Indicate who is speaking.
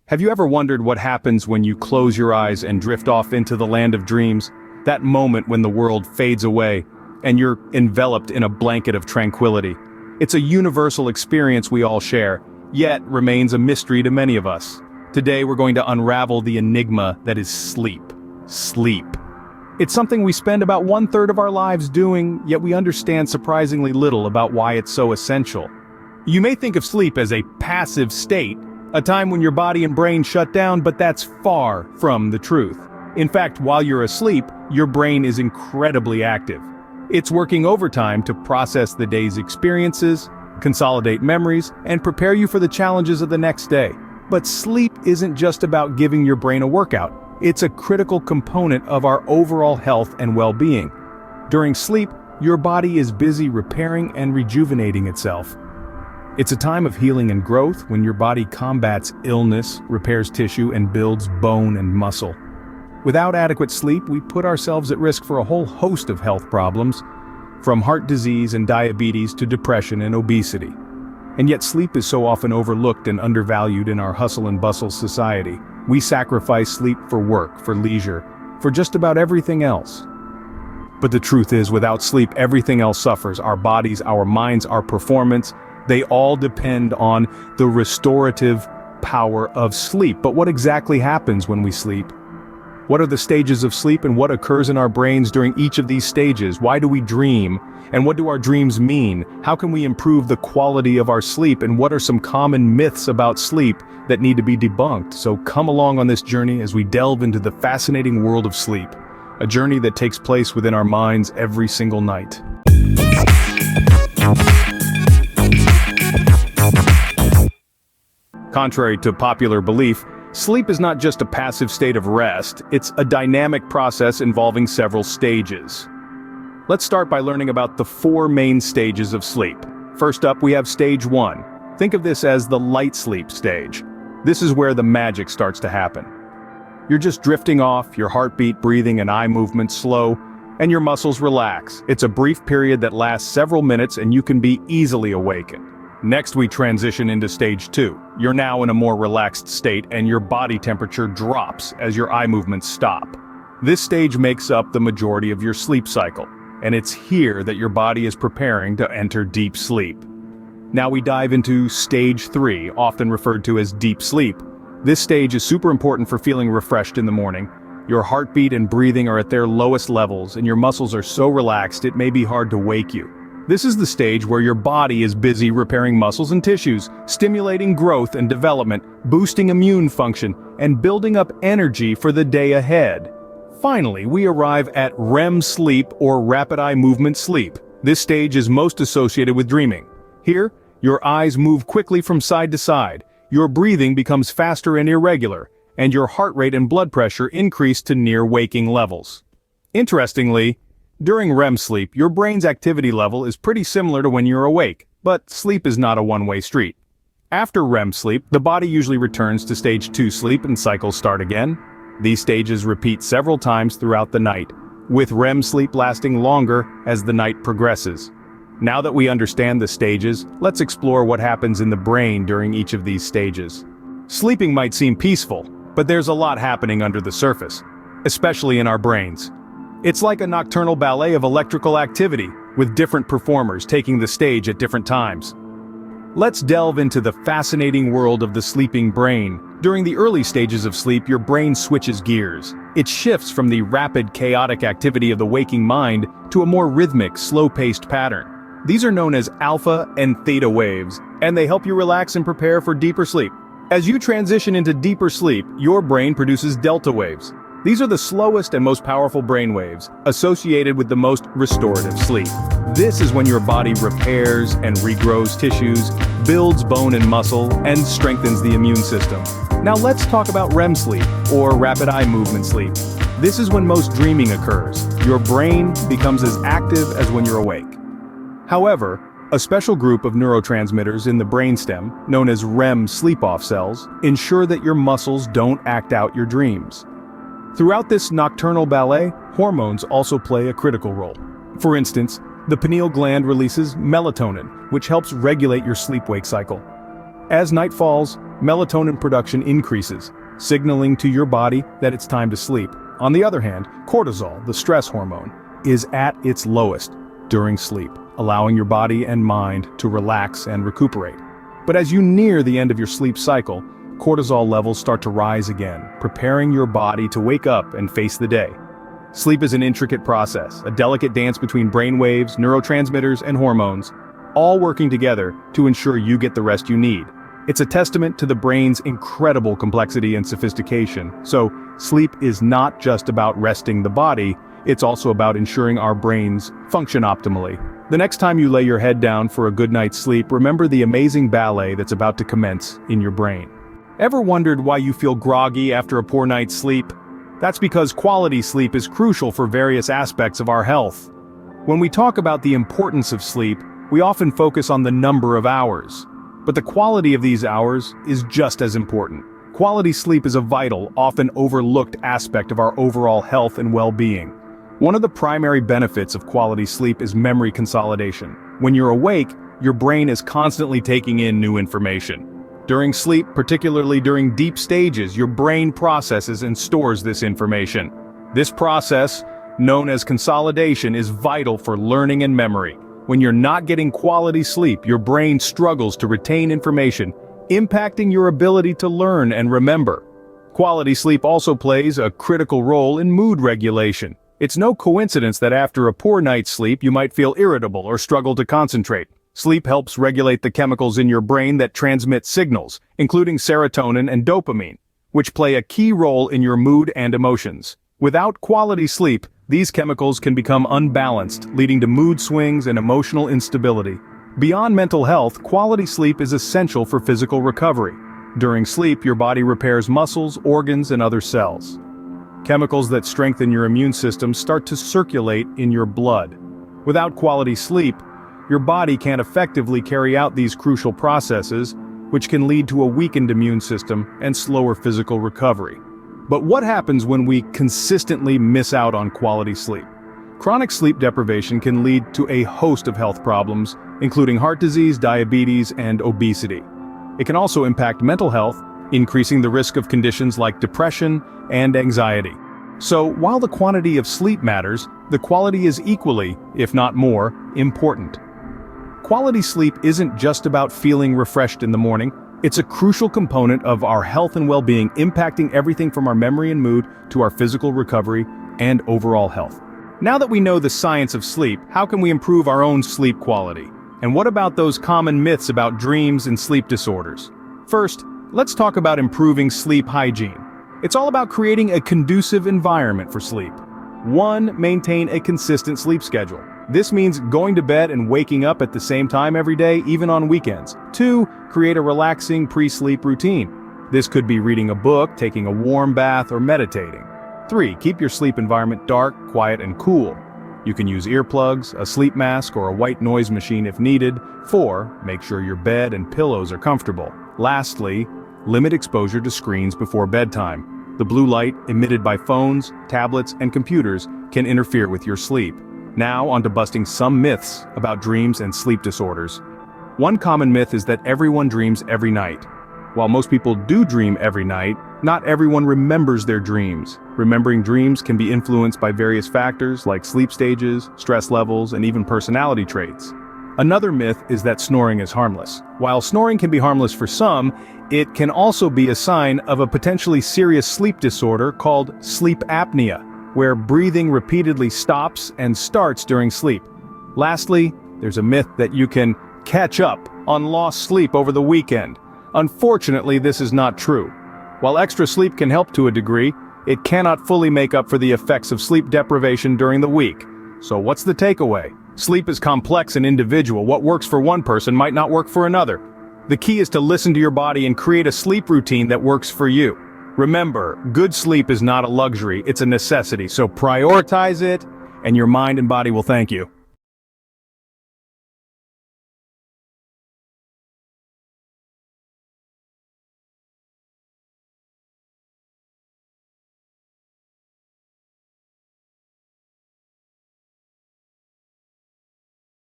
Speaker 1: Have you ever wondered what happens when you close your eyes and drift off into the land of dreams? That moment when the world fades away, and you're enveloped in a blanket of tranquility. It's a universal experience we all share, yet remains a mystery to many of us. Today we're going to unravel the enigma that is sleep. Sleep. It's something we spend about 1/3 of our lives doing, yet we understand surprisingly little about why it's so essential. You may think of sleep as a passive state, a time when your body and brain shut down, but that's far from the truth. In fact, while you're asleep, your brain is incredibly active. It's working overtime to process the day's experiences, consolidate memories, and prepare you for the challenges of the next day. But sleep isn't just about giving your brain a workout. It's a critical component of our overall health and well-being. During sleep, your body is busy repairing and rejuvenating itself. It's a time of healing and growth when your body combats illness, repairs tissue, and builds bone and muscle. Without adequate sleep, we put ourselves at risk for a whole host of health problems, from heart disease and diabetes to depression and obesity. And yet sleep is so often overlooked and undervalued in our hustle and bustle society. We sacrifice sleep for work, for leisure, for just about everything else. But the truth is, without sleep, everything else suffers. Our bodies, our minds, our performance, they all depend on the restorative power of sleep. But what exactly happens when we sleep? What are the stages of sleep and what occurs in our brains during each of these stages? Why do we dream? And what do our dreams mean? How can we improve the quality of our sleep? And what are some common myths about sleep that need to be debunked? So come along on this journey as we delve into the fascinating world of sleep, a journey that takes place within our minds every single night. Contrary to popular belief, sleep is not just a passive state of rest, it's a dynamic process involving several stages. Let's start by learning about the 4 main stages of sleep. First up, we have stage 1. Think of this as the light sleep stage. This is where the magic starts to happen. You're just drifting off, your heartbeat, breathing, and eye movement slow, and your muscles relax. It's a brief period that lasts several minutes and you can be easily awakened. Next, we transition into stage 2. You're now in a more relaxed state and your body temperature drops as your eye movements stop. This stage makes up the majority of your sleep cycle, and it's here that your body is preparing to enter deep sleep. Now we dive into stage 3, often referred to as deep sleep. This stage is super important for feeling refreshed in the morning. Your heartbeat and breathing are at their lowest levels, and your muscles are so relaxed it may be hard to wake you. This is the stage where your body is busy repairing muscles and tissues, stimulating growth and development, boosting immune function, and building up energy for the day ahead. Finally, we arrive at REM sleep, or rapid eye movement sleep. This stage is most associated with dreaming. Here, your eyes move quickly from side to side, your breathing becomes faster and irregular, and your heart rate and blood pressure increase to near waking levels. Interestingly, during REM sleep, your brain's activity level is pretty similar to when you're awake, but sleep is not a one-way street. After REM sleep, the body usually returns to stage 2 sleep and cycles start again. These stages repeat several times throughout the night, with REM sleep lasting longer as the night progresses. Now that we understand the stages, let's explore what happens in the brain during each of these stages. Sleeping might seem peaceful, but there's a lot happening under the surface, especially in our brains. It's like a nocturnal ballet of electrical activity, with different performers taking the stage at different times. Let's delve into the fascinating world of the sleeping brain. During the early stages of sleep, your brain switches gears. It shifts from the rapid, chaotic activity of the waking mind to a more rhythmic, slow-paced pattern. These are known as alpha and theta waves, and they help you relax and prepare for deeper sleep. As you transition into deeper sleep, your brain produces delta waves. These are the slowest and most powerful brain waves, associated with the most restorative sleep. This is when your body repairs and regrows tissues, builds bone and muscle, and strengthens the immune system. Now let's talk about REM sleep, or rapid eye movement sleep. This is when most dreaming occurs. Your brain becomes as active as when you're awake. However, a special group of neurotransmitters in the brainstem, known as REM sleep-off cells, ensure that your muscles don't act out your dreams. Throughout this nocturnal ballet, hormones also play a critical role. For instance, the pineal gland releases melatonin, which helps regulate your sleep-wake cycle. As night falls, melatonin production increases, signaling to your body that it's time to sleep. On the other hand, cortisol, the stress hormone, is at its lowest during sleep, allowing your body and mind to relax and recuperate. But as you near the end of your sleep cycle, cortisol levels start to rise again, preparing your body to wake up and face the day. Sleep is an intricate process, a delicate dance between brain waves, neurotransmitters, and hormones, all working together to ensure you get the rest you need. It's a testament to the brain's incredible complexity and sophistication. So, sleep is not just about resting the body, it's also about ensuring our brains function optimally. The next time you lay your head down for a good night's sleep, remember the amazing ballet that's about to commence in your brain. Ever wondered why you feel groggy after a poor night's sleep? That's because quality sleep is crucial for various aspects of our health. When we talk about the importance of sleep, we often focus on the number of hours. But the quality of these hours is just as important. Quality sleep is a vital, often overlooked aspect of our overall health and well-being. One of the primary benefits of quality sleep is memory consolidation. When you're awake, your brain is constantly taking in new information. During sleep, particularly during deep stages, your brain processes and stores this information. This process, known as consolidation, is vital for learning and memory. When you're not getting quality sleep, your brain struggles to retain information, impacting your ability to learn and remember. Quality sleep also plays a critical role in mood regulation. It's no coincidence that after a poor night's sleep you might feel irritable or struggle to concentrate. Sleep helps regulate the chemicals in your brain that transmit signals, including serotonin and dopamine, which play a key role in your mood and emotions. Without quality sleep, these chemicals can become unbalanced, leading to mood swings and emotional instability. Beyond mental health, quality sleep is essential for physical recovery. During sleep, your body repairs muscles, organs, and other cells. Chemicals that strengthen your immune system start to circulate in your blood. Without quality sleep, your body can't effectively carry out these crucial processes, which can lead to a weakened immune system and slower physical recovery. But what happens when we consistently miss out on quality sleep? Chronic sleep deprivation can lead to a host of health problems, including heart disease, diabetes, and obesity. It can also impact mental health, increasing the risk of conditions like depression and anxiety. So, while the quantity of sleep matters, the quality is equally, if not more, important. Quality sleep isn't just about feeling refreshed in the morning. It's a crucial component of our health and well-being, impacting everything from our memory and mood to our physical recovery and overall health. Now that we know the science of sleep, how can we improve our own sleep quality? And what about those common myths about dreams and sleep disorders? First, let's talk about improving sleep hygiene. It's all about creating a conducive environment for sleep. 1. Maintain a consistent sleep schedule. This means going to bed and waking up at the same time every day, even on weekends. 2. Create a relaxing pre-sleep routine. This could be reading a book, taking a warm bath, or meditating. 3. Keep your sleep environment dark, quiet, and cool. You can use earplugs, a sleep mask, or a white noise machine if needed. 4. Make sure your bed and pillows are comfortable. Lastly, limit exposure to screens before bedtime. The blue light emitted by phones, tablets, and computers can interfere with your sleep. Now onto busting some myths about dreams and sleep disorders. One common myth is that everyone dreams every night. While most people do dream every night, not everyone remembers their dreams. Remembering dreams can be influenced by various factors like sleep stages, stress levels, and even personality traits. Another myth is that snoring is harmless. While snoring can be harmless for some, it can also be a sign of a potentially serious sleep disorder called sleep apnea, where breathing repeatedly stops and starts during sleep. Lastly, there's a myth that you can catch up on lost sleep over the weekend. Unfortunately, this is not true. While extra sleep can help to a degree, it cannot fully make up for the effects of sleep deprivation during the week. So what's the takeaway? Sleep is complex and individual. What works for one person might not work for another. The key is to listen to your body and create a sleep routine that works for you. Remember, good sleep is not a luxury, it's a necessity, so prioritize it, and your mind and body will thank you.